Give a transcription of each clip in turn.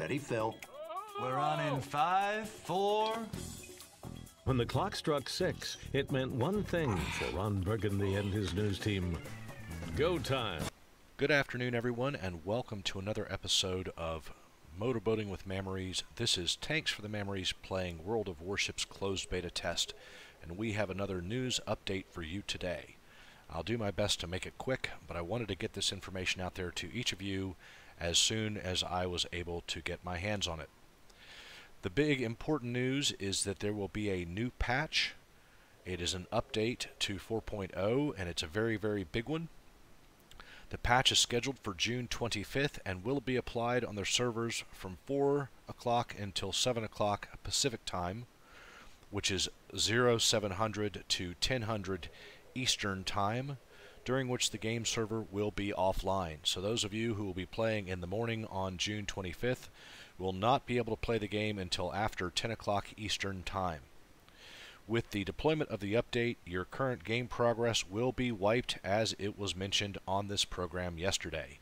Ready, Phil. We're on in 5, 4... When the clock struck 6, it meant one thing for Ron Burgundy and his news team. Go time. Good afternoon, everyone, and welcome to another episode of Motorboating with Mammeries. This is Tanks for the Mammeries playing World of Warships closed beta test, and we have another news update for you today. I'll do my best to make it quick, but I wanted to get this information out there to each of you as soon as I was able to get my hands on it. The big important news is that there will be a new patch. It is an update to 4.0, and it's a very, very big one. The patch is scheduled for June 25th and will be applied on their servers from 4 o'clock until 7 o'clock Pacific time, which is 0700 to 1000 Eastern time, during which the game server will be offline. So those of you who will be playing in the morning on June 25th will not be able to play the game until after 10 o'clock Eastern time. With the deployment of the update, your current game progress will be wiped as it was mentioned on this program yesterday,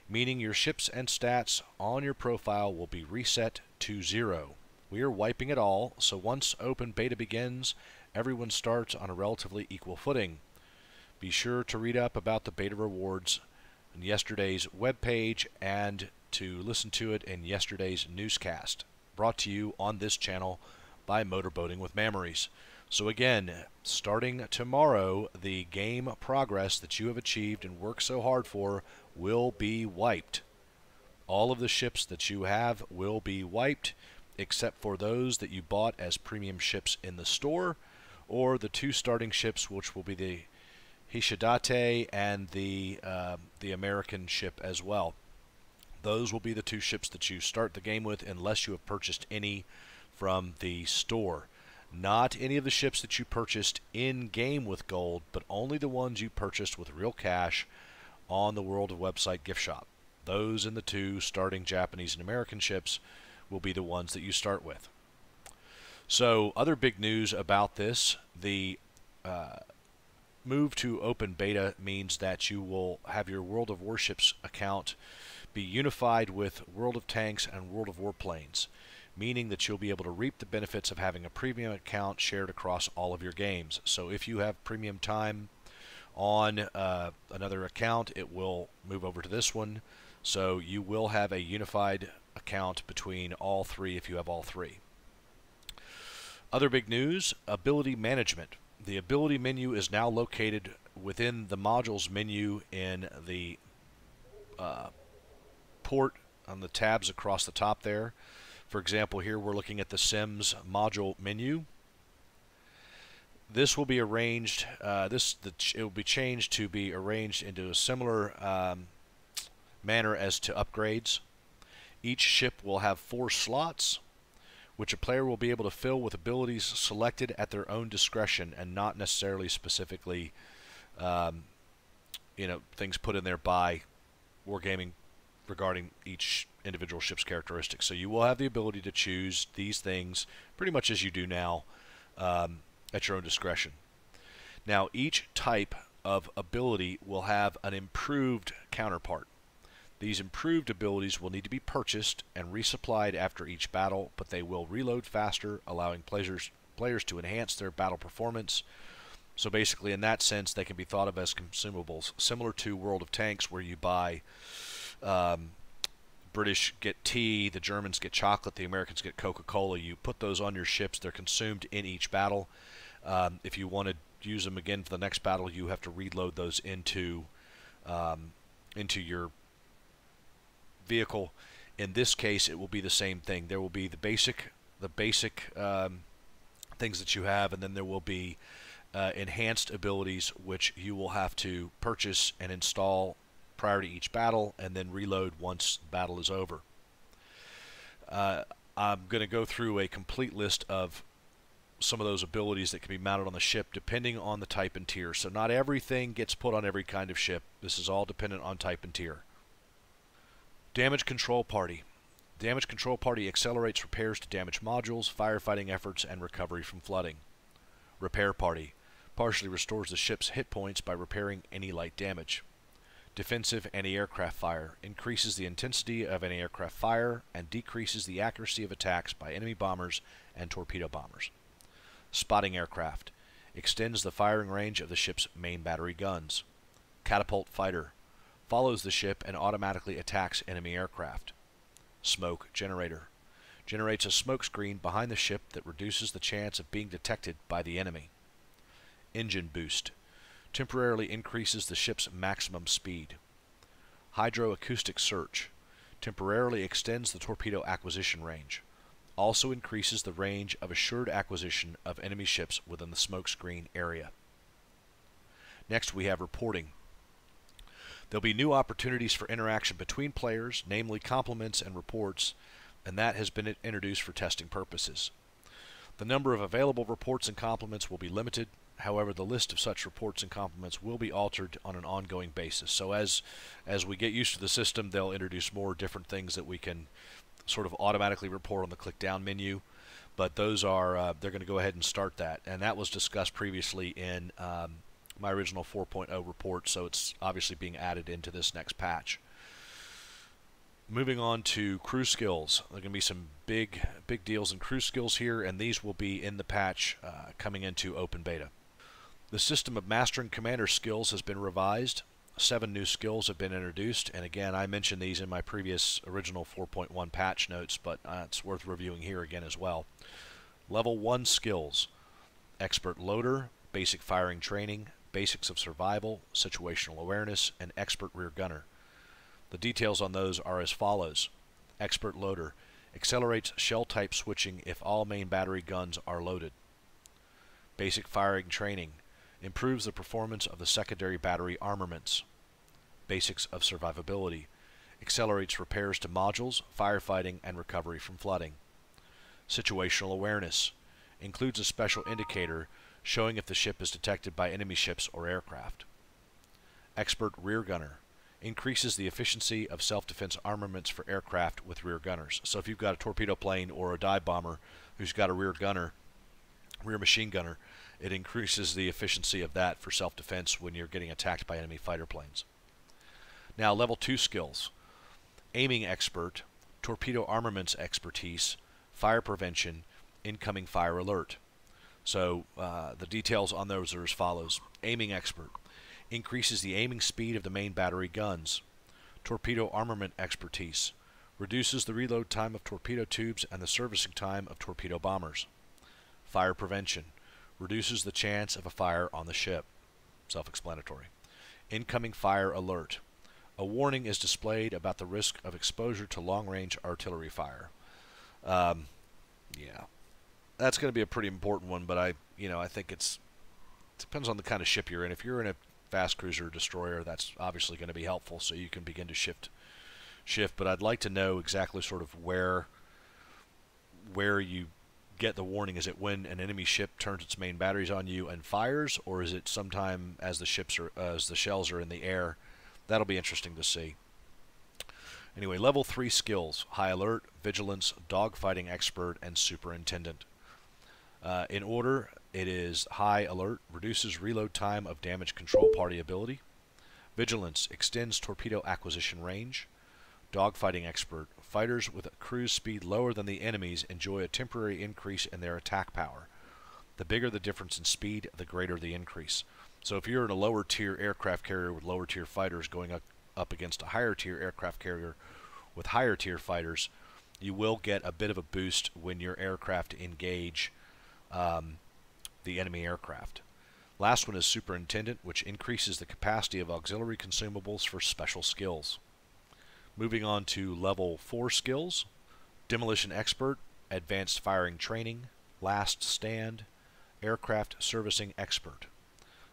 meaning your ships and stats on your profile will be reset to 0. We are wiping it all, so once open beta begins, everyone starts on a relatively equal footing. Be sure to read up about the beta rewards on yesterday's webpage and to listen to it in yesterday's newscast, brought to you on this channel by Motorboating with Mammeries. So again, starting tomorrow, the game progress that you have achieved and worked so hard for will be wiped. All of the ships that you have will be wiped, except for those that you bought as premium ships in the store, or the 2 starting ships, which will be the Hishidate and the American ship as well. Those will be the 2 ships that you start the game with unless you have purchased any from the store. Not any of the ships that you purchased in-game with gold, but only the ones you purchased with real cash on the World of Website gift shop. Those in the 2 starting Japanese and American ships will be the ones that you start with. So, other big news about this, the move to open beta means that you will have your World of Warships account be unified with World of Tanks and World of Warplanes, meaning that you'll be able to reap the benefits of having a premium account shared across all of your games. So if you have premium time on another account, it will move over to this one. So you will have a unified account between all 3 if you have all 3. Other big news, ability management. The ability menu is now located within the modules menu in the port on the tabs across the top there. For example, here we're looking at the Sims module menu. This will be arranged, it will be changed to be arranged into a similar manner as to upgrades. Each ship will have 4 slots, which a player will be able to fill with abilities selected at their own discretion and not necessarily specifically, things put in there by Wargaming regarding each individual ship's characteristics. So you will have the ability to choose these things pretty much as you do now at your own discretion. Now, each type of ability will have an improved counterpart. These improved abilities will need to be purchased and resupplied after each battle, but they will reload faster, allowing players to enhance their battle performance. So basically, in that sense, they can be thought of as consumables, similar to World of Tanks, where you buy British get tea, the Germans get chocolate, the Americans get Coca-Cola. You put those on your ships, they're consumed in each battle. If you want to use them again for the next battle, you have to reload those into your vehicle. In this case, it will be the same thing. There will be the basic things that you have, and then there will be enhanced abilities which you will have to purchase and install prior to each battle, and then reload once the battle is over. I'm going to go through a complete list of some of those abilities that can be mounted on the ship depending on the type and tier. So not everything gets put on every kind of ship. This is all dependent on type and tier. Damage Control Party. Damage Control Party accelerates repairs to damaged modules, firefighting efforts, and recovery from flooding. Repair Party partially restores the ship's hit points by repairing any light damage. Defensive anti-aircraft fire increases the intensity of anti-aircraft fire and decreases the accuracy of attacks by enemy bombers and torpedo bombers. Spotting aircraft extends the firing range of the ship's main battery guns. Catapult fighter follows the ship and automatically attacks enemy aircraft. Smoke generator generates a smoke screen behind the ship that reduces the chance of being detected by the enemy. Engine boost temporarily increases the ship's maximum speed. Hydroacoustic search temporarily extends the torpedo acquisition range. Also increases the range of assured acquisition of enemy ships within the smokescreen area. Next we have reporting. There'll be new opportunities for interaction between players, namely compliments and reports, and that has been introduced for testing purposes. The number of available reports and compliments will be limited. However, the list of such reports and compliments will be altered on an ongoing basis. So as we get used to the system, they'll introduce more different things that we can sort of automatically report on the click down menu. But those are they're going to go ahead and start that, and that was discussed previously in my original 4.0 report, so it's obviously being added into this next patch. Moving on to crew skills. There are going to be some big deals in crew skills here, and these will be in the patch coming into open beta. The system of mastering commander skills has been revised. 7 new skills have been introduced, and again, I mentioned these in my previous original 4.1 patch notes, but it's worth reviewing here again as well. Level 1 skills: expert loader, basic firing training, basics of survival, situational awareness, and expert rear gunner. The details on those are as follows. Expert loader accelerates shell type switching if all main battery guns are loaded. Basic firing training improves the performance of the secondary battery armaments. Basics of survivability accelerates repairs to modules, firefighting, and recovery from flooding. Situational awareness includes a special indicator showing if the ship is detected by enemy ships or aircraft. Expert rear gunner increases the efficiency of self-defense armaments for aircraft with rear gunners. So if you've got a torpedo plane or a dive bomber who's got a rear machine gunner, it increases the efficiency of that for self-defense when you're getting attacked by enemy fighter planes. Now, level 2 skills: aiming expert, torpedo armaments expertise, fire prevention, incoming fire alert. So the details on those are as follows. Aiming expert increases the aiming speed of the main battery guns. Torpedo armament expertise reduces the reload time of torpedo tubes and the servicing time of torpedo bombers. Fire prevention reduces the chance of a fire on the ship. Self-explanatory. Incoming fire alert. A warning is displayed about the risk of exposure to long-range artillery fire. Yeah, that's going to be a pretty important one, but I think it depends on the kind of ship you're in. If you're in a fast cruiser destroyer, that's obviously going to be helpful, so you can begin to shift. But I'd like to know exactly sort of where you get the warning. Is it when an enemy ship turns its main batteries on you and fires, or is it sometime as the shells are in the air? That'll be interesting to see. Anyway, level 3 skills: high alert, vigilance, dogfighting expert, and superintendent. In order, it is high alert, reduces reload time of damage control party ability. Vigilance extends torpedo acquisition range. Dogfighting expert: fighters with a cruise speed lower than the enemy's enjoy a temporary increase in their attack power. The bigger the difference in speed, the greater the increase. So if you're in a lower tier aircraft carrier with lower tier fighters going up against a higher tier aircraft carrier with higher tier fighters, you will get a bit of a boost when your aircraft engage the enemy aircraft. Last one is superintendent, which increases the capacity of auxiliary consumables for special skills. Moving on to level 4 skills: demolition expert, advanced firing training, last stand, aircraft servicing expert.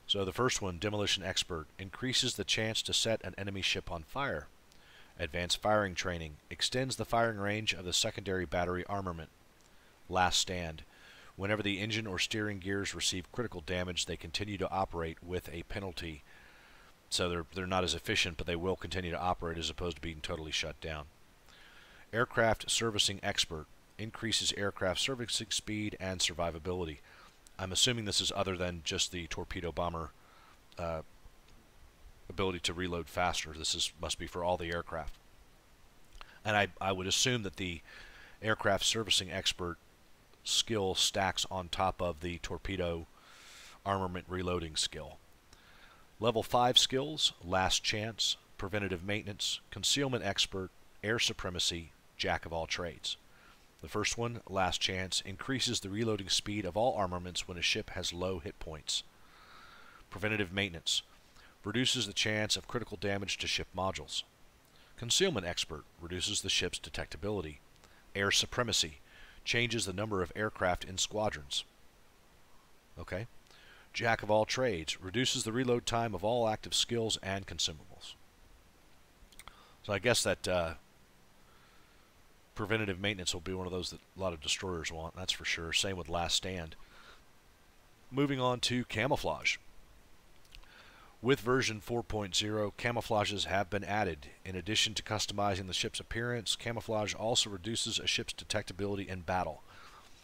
So the first one, demolition expert, increases the chance to set an enemy ship on fire. Advanced firing training extends the firing range of the secondary battery armament. Last stand: whenever the engine or steering gears receive critical damage, they continue to operate with a penalty. So they're not as efficient, but they will continue to operate as opposed to being totally shut down. Aircraft servicing expert increases aircraft servicing speed and survivability. I'm assuming this is other than just the torpedo bomber ability to reload faster. Must be for all the aircraft. And I would assume that the aircraft servicing expert skill stacks on top of the torpedo armament reloading skill. Level 5 skills: last chance, preventative maintenance, concealment expert, air supremacy, jack of all trades. The first one, last chance, increases the reloading speed of all armaments when a ship has low hit points. Preventative maintenance reduces the chance of critical damage to ship modules. Concealment expert reduces the ship's detectability. Air supremacy changes the number of aircraft in squadrons. Okay. Jack of all trades reduces the reload time of all active skills and consumables. So I guess that preventative maintenance will be one of those that a lot of destroyers want, that's for sure. Same with last stand. Moving on to camouflage. With version 4.0, camouflages have been added. In addition to customizing the ship's appearance, camouflage also reduces a ship's detectability in battle.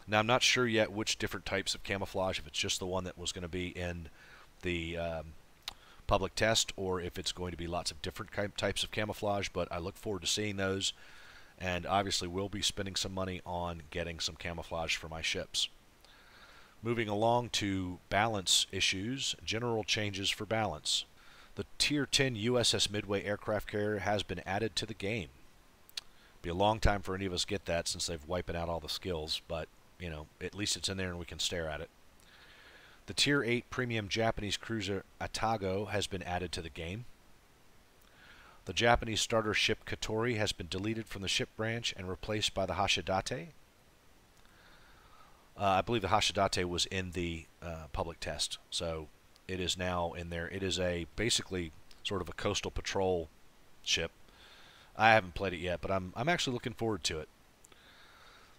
Now, I'm not sure yet which different types of camouflage, if it's just the one that was going to be in the public test, or if it's going to be lots of different types of camouflage, but I look forward to seeing those, and obviously will be spending some money on getting some camouflage for my ships. Moving along to balance issues, general changes for balance. The Tier 10 USS Midway aircraft carrier has been added to the game. Be a long time for any of us to get that since they've wiped out all the skills, but you know, at least it's in there and we can stare at it. The Tier 8 premium Japanese cruiser Atago has been added to the game. The Japanese starter ship Katori has been deleted from the ship branch and replaced by the Hashidate. I believe the Hashidate was in the public test, so it is now in there. It is basically sort of a coastal patrol ship. I haven't played it yet, but I'm actually looking forward to it.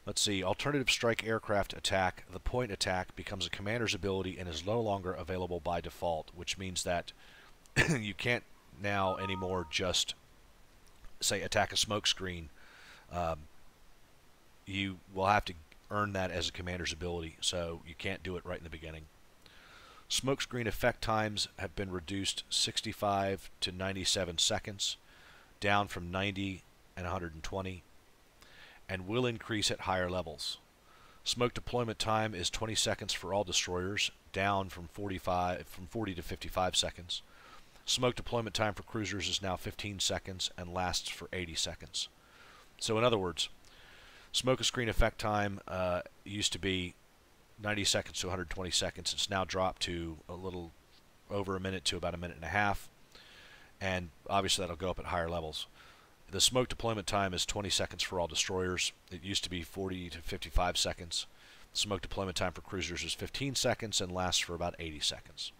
Let's see, alternative strike aircraft attack. The point attack becomes a commander's ability and is no longer available by default, which means that you can't now anymore just, say, attack a smoke screen. You will have to earn that as a commander's ability, so you can't do it right in the beginning. Smokescreen effect times have been reduced 65 to 97 seconds, down from 90 and 120, and will increase at higher levels. Smoke deployment time is 20 seconds for all destroyers, down from 40 to 55 seconds. Smoke deployment time for cruisers is now 15 seconds and lasts for 80 seconds. So in other words, smoke screen effect time used to be 90 seconds to 120 seconds. It's now dropped to a little over a minute to about a minute and a half, and obviously that'll go up at higher levels. The smoke deployment time is 20 seconds for all destroyers. It used to be 40 to 55 seconds. Smoke deployment time for cruisers is 15 seconds and lasts for about 80 seconds.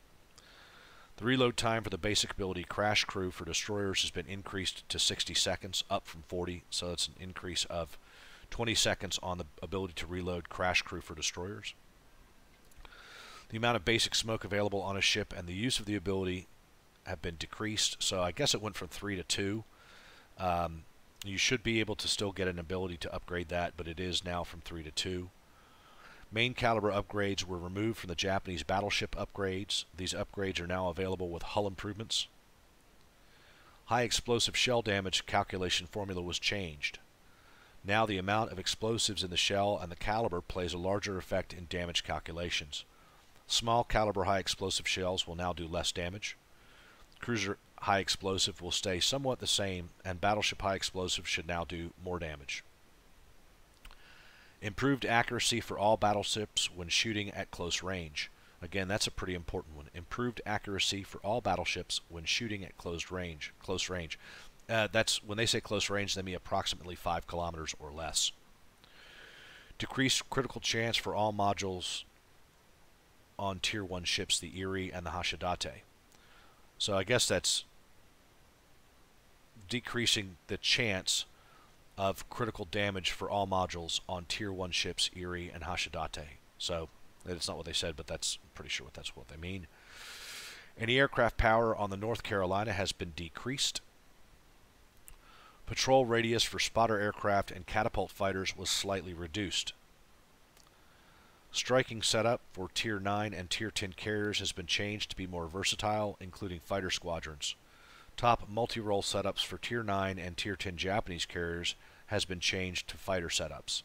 The reload time for the basic ability Crash Crew for destroyers has been increased to 60 seconds, up from 40, so it's an increase of 20 seconds on the ability to reload Crash Crew for destroyers. The amount of basic smoke available on a ship and the use of the ability have been decreased, so I guess it went from 3 to 2. You should be able to still get an ability to upgrade that, but it is now from 3 to 2. Main caliber upgrades were removed from the Japanese battleship upgrades. These upgrades are now available with hull improvements. High explosive shell damage calculation formula was changed. Now the amount of explosives in the shell and the caliber plays a larger effect in damage calculations. Small caliber high explosive shells will now do less damage. Cruiser high explosive will stay somewhat the same, and battleship high explosive should now do more damage. Improved accuracy for all battleships when shooting at close range. Again, that's a pretty important one. Improved accuracy for all battleships when shooting at close range. That's when they say close range, they mean approximately 5 kilometers or less. Decreased critical chance for all modules on Tier 1 ships, the Erie and the Hashidate. So I guess that's decreasing the chance of critical damage for all modules on Tier 1 ships, Erie and Hashidate. So it's not what they said, but that's I'm pretty sure that's what they mean. Any aircraft power on the North Carolina has been decreased. Patrol radius for spotter aircraft and catapult fighters was slightly reduced. Striking setup for Tier 9 and Tier 10 carriers has been changed to be more versatile, including fighter squadrons. top multi-role setups for Tier 9 and Tier 10 Japanese carriers has been changed to fighter setups.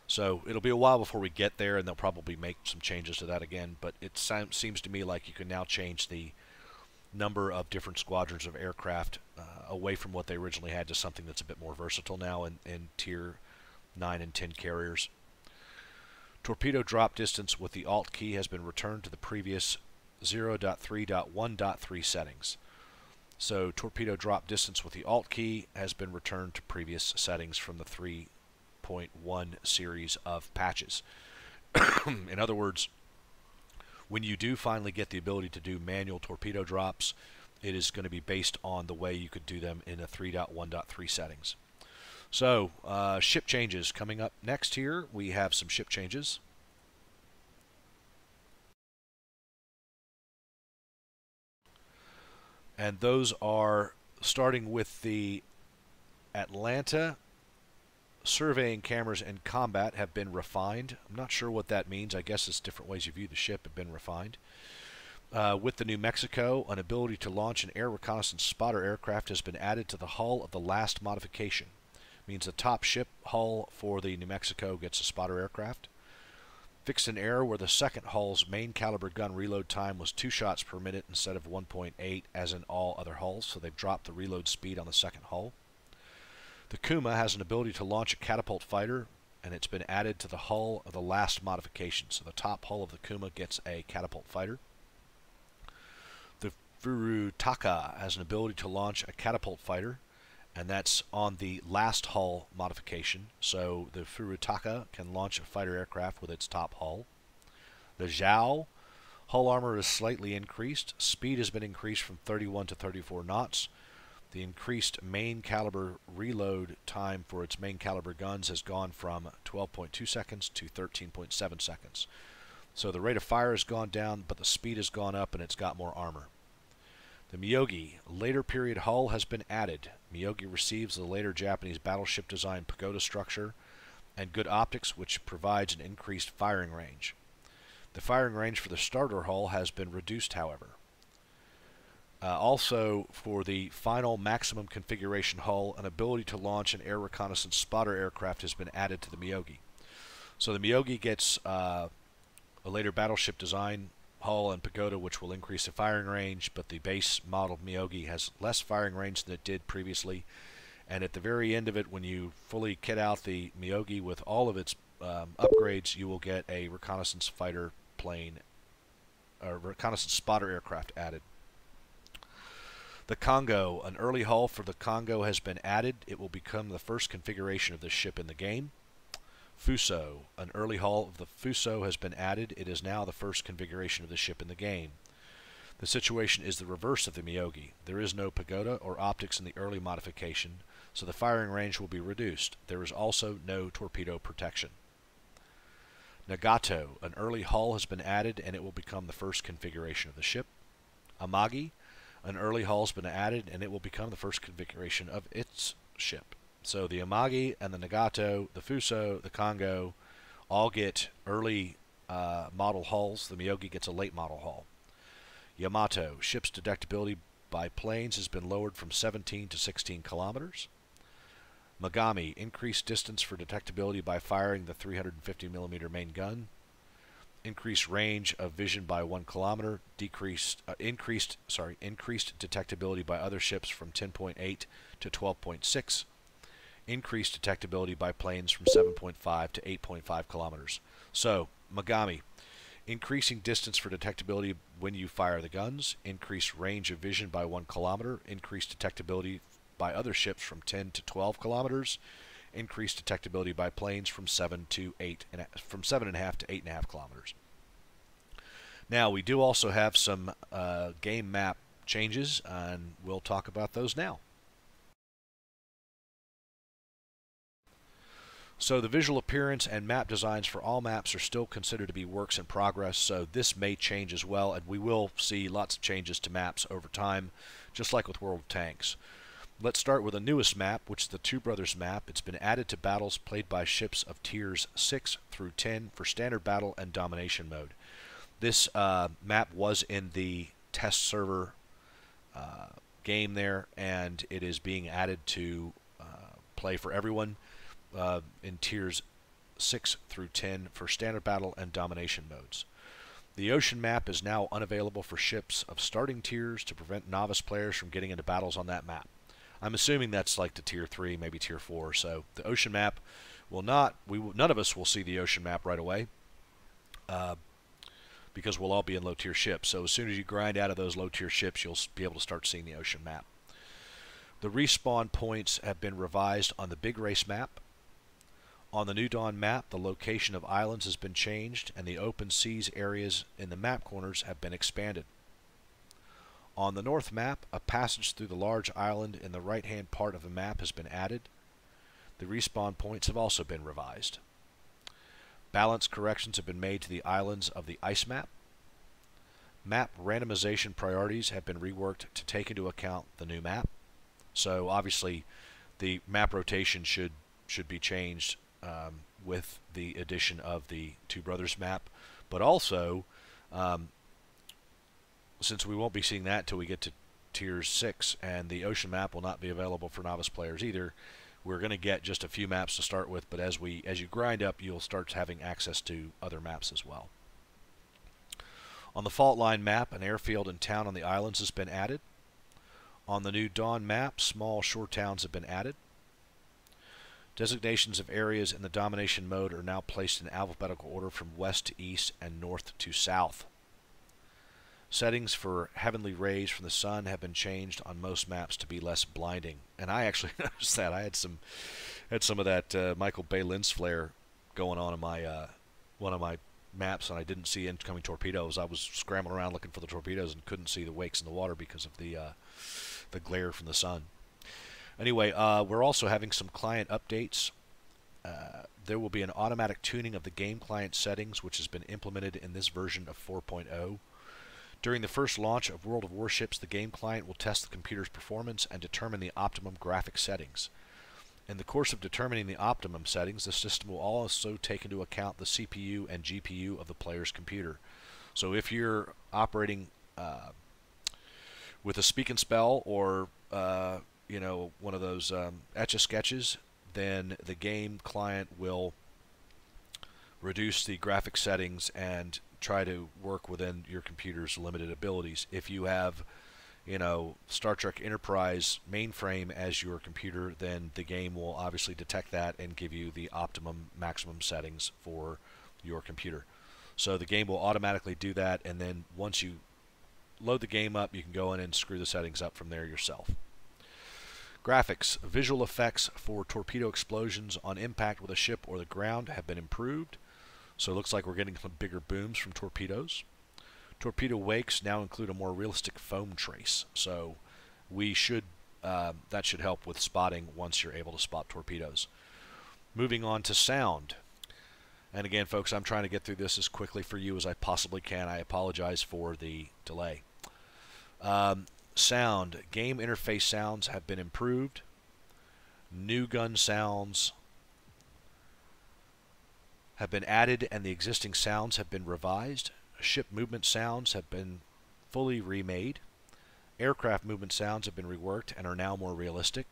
So it'll be a while before we get there, and they'll probably make some changes to that again, but it seems to me like you can now change the number of different squadrons of aircraft away from what they originally had to something that's a bit more versatile now in Tier 9 and 10 carriers. Torpedo drop distance with the Alt key has been returned to the previous 0.3.1.3 settings. So torpedo drop distance with the Alt key has been returned to previous settings from the 3.1 series of patches. In other words, when you do finally get the ability to do manual torpedo drops, it is going to be based on the way you could do them in a 3.1.3 settings. So, ship changes coming up next here. We have some ship changes. And those are starting with the Atlanta. Surveying cameras in combat have been refined. I'm not sure what that means. I guess it's different ways you view the ship have been refined. With the New Mexico, an ability to launch an air reconnaissance spotter aircraft has been added to the hull of the last modification. Means the top ship hull for the New Mexico gets a spotter aircraft. Fixed an error where the second hull's main caliber gun reload time was 2 shots per minute instead of 1.8 as in all other hulls, so they've dropped the reload speed on the second hull. The Kuma has an ability to launch a catapult fighter, and it's been added to the hull of the last modification, so the top hull of the Kuma gets a catapult fighter. The Furutaka has an ability to launch a catapult fighter, and that's on the last hull modification, so the Furutaka can launch a fighter aircraft with its top hull. The Zhao, hull armor is slightly increased. Speed has been increased from 31 to 34 knots. The increased main caliber reload time for its main caliber guns has gone from 12.2 seconds to 13.7 seconds. So the rate of fire has gone down, but the speed has gone up and it's got more armor. The Miyogi later period hull has been added. Miyogi receives the later Japanese battleship design pagoda structure and good optics, which provides an increased firing range. The firing range for the starter hull has been reduced, however. Also, for the final maximum configuration hull, an ability to launch an air reconnaissance spotter aircraft has been added to the Miyogi. So the Miyogi gets a later battleship design hull and pagoda, which will increase the firing range, but the base model Miyogi has less firing range than it did previously. And at the very end of it, when you fully kit out the Miyogi with all of its upgrades, you will get a reconnaissance fighter plane, or reconnaissance spotter aircraft added. The Congo, an early hull for the Congo has been added. It will become the first configuration of this ship in the game. Fuso, an early hull of the Fuso has been added. It is now the first configuration of the ship in the game. The situation is the reverse of the Miyogi. There is no pagoda or optics in the early modification, so the firing range will be reduced. There is also no torpedo protection. Nagato, an early hull has been added and it will become the first configuration of the ship. Amagi, an early hull has been added and it will become the first configuration of its ship. So the Amagi and the Nagato, the Fuso, the Congo all get early model hulls. The Miyogi gets a late model hull. Yamato, ship's detectability by planes has been lowered from 17 to 16 kilometers. Magami, increased distance for detectability by firing the 350mm main gun. Increased range of vision by 1 kilometer. Increased detectability by other ships from 10.8 to 12.6. Increased detectability by planes from 7.5 to 8.5 kilometers. So, Magami, increasing distance for detectability when you fire the guns, increased range of vision by 1 kilometer, increased detectability by other ships from 10 to 12 kilometers, increased detectability by planes from 7.5 to 8.5 kilometers. Now, we do also have some game map changes, and we'll talk about those now. So the visual appearance and map designs for all maps are still considered to be works in progress, so this may change as well, and we will see lots of changes to maps over time, just like with World of Tanks. Let's start with the newest map, which is the Two Brothers map. It's been added to battles played by ships of tiers 6 through 10 for standard battle and domination mode. This map was in the test server game there, and it is being added to play for everyone in tiers 6 through 10 for standard battle and domination modes. The ocean map is now unavailable for ships of starting tiers to prevent novice players from getting into battles on that map. I'm assuming that's like the tier 3, maybe tier 4. So the ocean map will not, none of us will see the ocean map right away because we'll all be in low tier ships. So as soon as you grind out of those low tier ships, you'll be able to start seeing the ocean map. The respawn points have been revised on the big race map. On the New Dawn map, the location of islands has been changed, and the open seas areas in the map corners have been expanded. On the north map, a passage through the large island in the right-hand part of the map has been added. The respawn points have also been revised. Balance corrections have been made to the islands of the ice map. Map randomization priorities have been reworked to take into account the new map. So obviously, the map rotation should be changed with the addition of the Two Brothers map, but also since we won't be seeing that until we get to tiers 6, and the ocean map will not be available for novice players either, we're going to get just a few maps to start with, but as you grind up, you'll start having access to other maps as well. On the fault line map, an airfield and town on the islands has been added. On the New Dawn map, small shore towns have been added. Designations of areas in the domination mode are now placed in alphabetical order from west to east and north to south. Settings for heavenly rays from the sun have been changed on most maps to be less blinding. And I actually noticed that. I had some of that Michael Bay lens flare going on in my one of my maps, and I didn't see incoming torpedoes. I was scrambling around looking for the torpedoes and couldn't see the wakes in the water because of the glare from the sun. Anyway, we're also having some client updates. There will be an automatic tuning of the game client settings, which has been implemented in this version of 4.0. During the first launch of World of Warships, the game client will test the computer's performance and determine the optimum graphic settings. In the course of determining the optimum settings, the system will also take into account the CPU and GPU of the player's computer. So if you're operating with a speak and spell or one of those Etch-a-Sketches, then the game client will reduce the graphic settings and try to work within your computer's limited abilities. If you have, Star Trek Enterprise mainframe as your computer, then the game will obviously detect that and give you the maximum settings for your computer. So the game will automatically do that, and then once you load the game up, you can go in and screw the settings up from there yourself. Graphics. Visual effects for torpedo explosions on impact with a ship or the ground have been improved. So it looks like we're getting some bigger booms from torpedoes. Torpedo wakes now include a more realistic foam trace. So that should help with spotting once you're able to spot torpedoes. Moving on to sound. And again, folks, I'm trying to get through this as quickly for you as I possibly can. I apologize for the delay. Sound. Game interface sounds have been improved. New gun sounds have been added, and the existing sounds have been revised. Ship movement sounds have been fully remade. Aircraft movement sounds have been reworked and are now more realistic.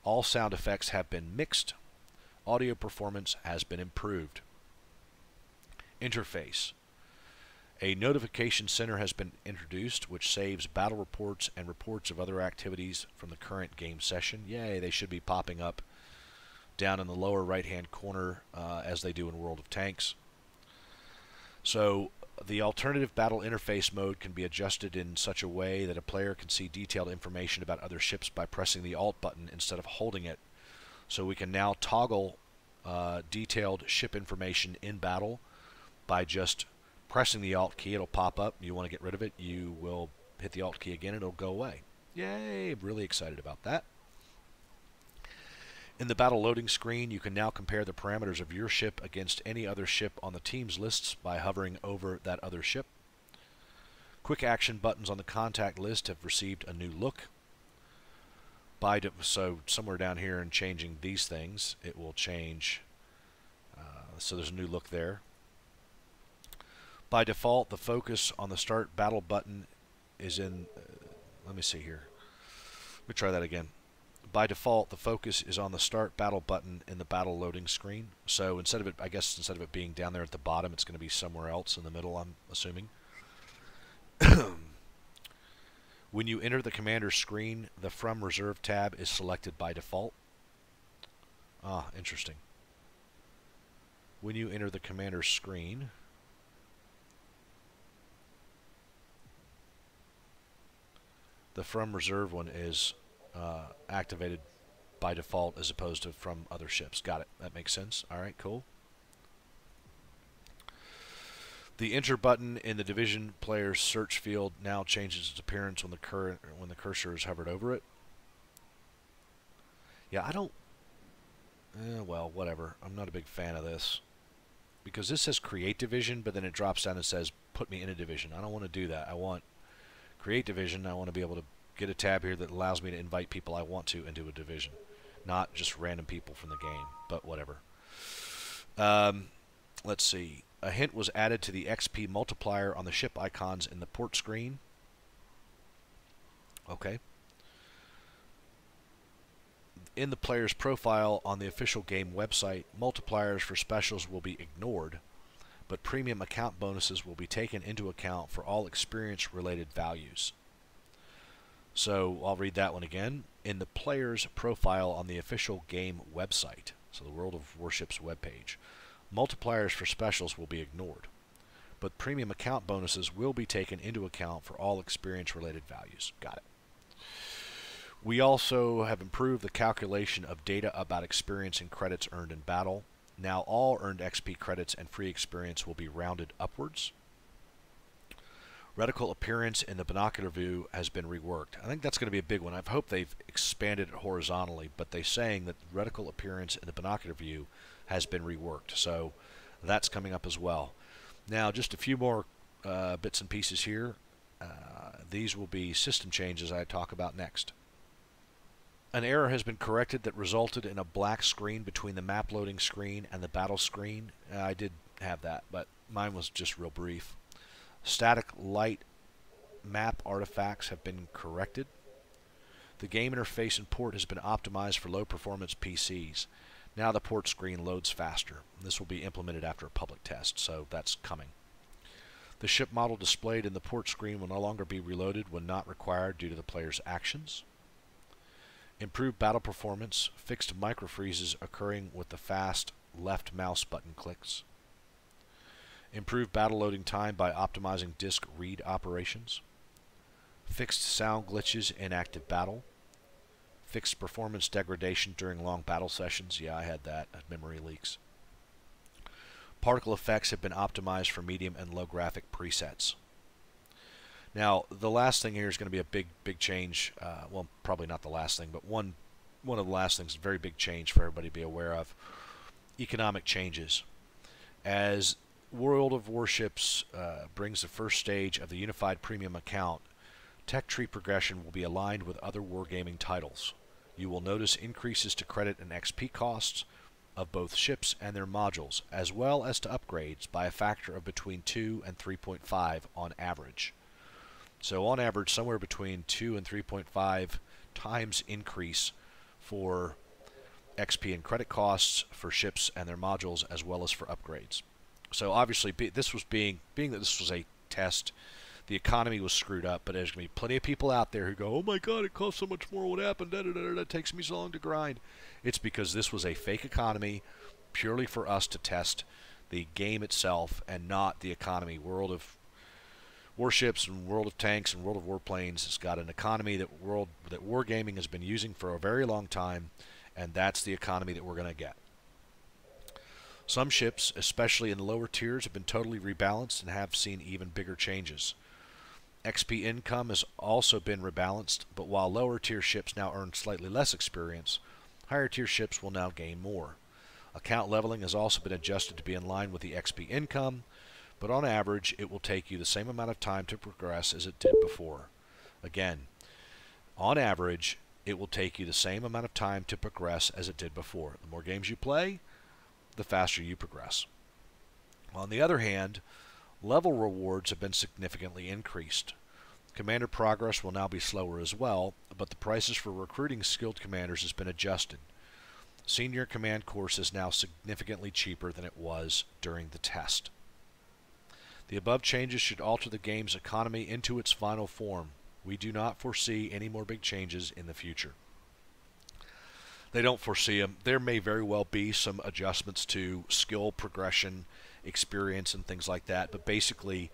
All sound effects have been mixed. Audio performance has been improved. Interface. A notification center has been introduced, which saves battle reports and reports of other activities from the current game session. Yay, they should be popping up down in the lower right-hand corner as they do in World of Tanks. So the alternative battle interface mode can be adjusted in such a way that a player can see detailed information about other ships by pressing the Alt button instead of holding it. So we can now toggle detailed ship information in battle by just pressing the Alt key. It'll pop up. You want to get rid of it, you will hit the Alt key again and it'll go away. Yay, I'm really excited about that. In the battle loading screen, you can now compare the parameters of your ship against any other ship on the team's lists by hovering over that other ship. Quick action buttons on the contact list have received a new look. So somewhere down here in changing these things, it will change. So there's a new look there. By default, the focus on the Start Battle button is in, let me see here. Let me try that again. By default, the focus is on the Start Battle button in the battle loading screen. So instead of it being down there at the bottom, it's going to be somewhere else in the middle, I'm assuming. When you enter the commander's screen, the From Reserve tab is selected by default. Ah, interesting. When you enter the commander's screen, the From Reserve one is activated by default as opposed to from other ships. Got it. That makes sense. All right, cool. The Enter button in the Division player's search field now changes its appearance when the cursor is hovered over it. Yeah, I don't... well, whatever. I'm not a big fan of this. Because this says Create Division, but then it drops down and says Put me in a division. I don't want to do that. I want Create Division. I want to be able to get a tab here that allows me to invite people I want to into a division. Not just random people from the game, but whatever. Let's see. A hint was added to the XP multiplier on the ship icons in the port screen. Okay. In the player's profile on the official game website, multipliers for specials will be ignored, but premium account bonuses will be taken into account for all experience-related values. So I'll read that one again. In the player's profile on the official game website, so the World of Warships webpage, multipliers for specials will be ignored, but premium account bonuses will be taken into account for all experience-related values. Got it. We also have improved the calculation of data about experience and credits earned in battle. Now all earned XP credits and free experience will be rounded upwards. Reticle appearance in the binocular view has been reworked. I think that's going to be a big one. I hope they've expanded it horizontally, but they're saying that reticle appearance in the binocular view has been reworked. So that's coming up as well. Now just a few more bits and pieces here. These will be system changes I talk about next. An error has been corrected that resulted in a black screen between the map loading screen and the battle screen. I did have that, but mine was just real brief. Static light map artifacts have been corrected. The game interface and port has been optimized for low performance PCs. Now the port screen loads faster. This will be implemented after a public test, so that's coming. The ship model displayed in the port screen will no longer be reloaded when not required due to the player's actions. Improved battle performance, fixed microfreezes occurring with the fast left mouse button clicks. Improved battle loading time by optimizing disk read operations. Fixed sound glitches in active battle. Fixed performance degradation during long battle sessions. Yeah, I had that at memory leaks. Particle effects have been optimized for medium and low graphic presets. Now, the last thing here is going to be a big change. Well, probably not the last thing, but one of the last things, a very big change for everybody to be aware of. Economic changes. As World of Warships brings the first stage of the Unified Premium account, tech tree progression will be aligned with other wargaming titles. You will notice increases to credit and XP costs of both ships and their modules, as well as to upgrades by a factor of between 2 and 3.5 on average. So on average, somewhere between 2 and 3.5 times increase for XP and credit costs for ships and their modules, as well as for upgrades. So obviously, this was being that this was a test, the economy was screwed up, but there's going to be plenty of people out there who go, oh my god, it costs so much more, what happened, that takes me so long to grind. It's because this was a fake economy purely for us to test the game itself and not the economy. World of Warships and World of Tanks and World of Warplanes has got an economy that Wargaming has been using for a very long time, and that's the economy that we're going to get. Some ships, especially in the lower tiers, have been totally rebalanced and have seen even bigger changes. XP income has also been rebalanced, but while lower tier ships now earn slightly less experience, higher tier ships will now gain more. Account leveling has also been adjusted to be in line with the XP income, but on average it will take you the same amount of time to progress as it did before. Again, on average it will take you the same amount of time to progress as it did before. The more games you play, the faster you progress. On the other hand, level rewards have been significantly increased. Commander progress will now be slower as well, but the prices for recruiting skilled commanders has been adjusted. Senior command course is now significantly cheaper than it was during the test. The above changes should alter the game's economy into its final form. We do not foresee any more big changes in the future. They don't foresee them. There may very well be some adjustments to skill progression, experience, and things like that, but basically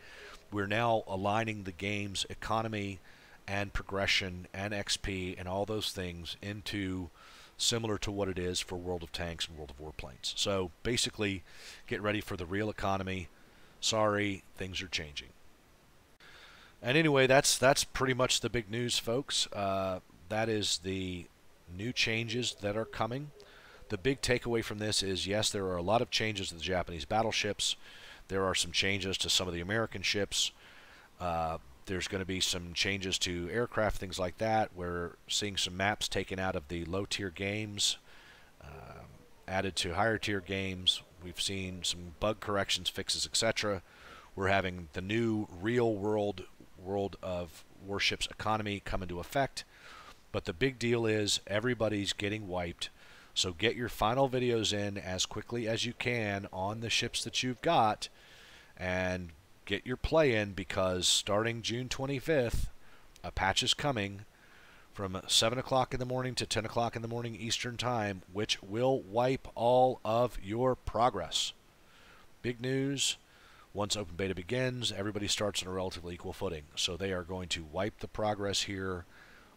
we're now aligning the game's economy and progression and XP and all those things into similar to what it is for World of Tanks and World of Warplanes. So basically, get ready for the real economy. Sorry, things are changing. And anyway, that's pretty much the big news, folks. That is the new changes that are coming. The big takeaway from this is, yes, there are a lot of changes to the Japanese battleships. There are some changes to some of the American ships. There's going to be some changes to aircraft, things like that. We're seeing some maps taken out of the low-tier games, added to higher-tier games. We've seen some bug corrections, fixes, etc. We're having the new real-world World of Warships economy come into effect. But the big deal is everybody's getting wiped. So get your final videos in as quickly as you can on the ships that you've got, and get your play in, because starting June 25th, a patch is coming from 7 o'clock in the morning to 10 o'clock in the morning Eastern Time, which will wipe all of your progress. Big news. Once open beta begins, everybody starts on a relatively equal footing. So they are going to wipe the progress here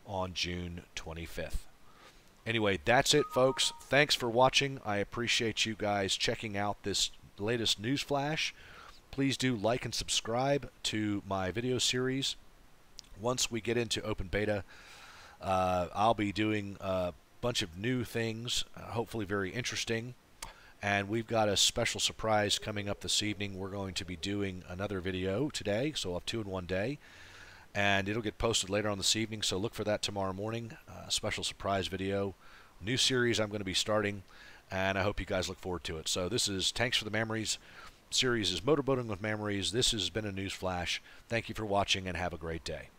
on June 25th. Anyway, that's it, folks. Thanks for watching. I appreciate you guys checking out this latest news flash. Please do like and subscribe to my video series. Once we get into open beta, I'll be doing a bunch of new things, hopefully very interesting. And we've got a special surprise coming up this evening. We're going to be doing another video today, so I'll have 2 in one day. And it'll get posted later on this evening, so look for that tomorrow morning. Special surprise video. New series I'm going to be starting, and I hope you guys look forward to it. So this is Tanks for the Mammeries. Series is Motorboating with Mammeries. This has been a news flash. Thank you for watching, and have a great day.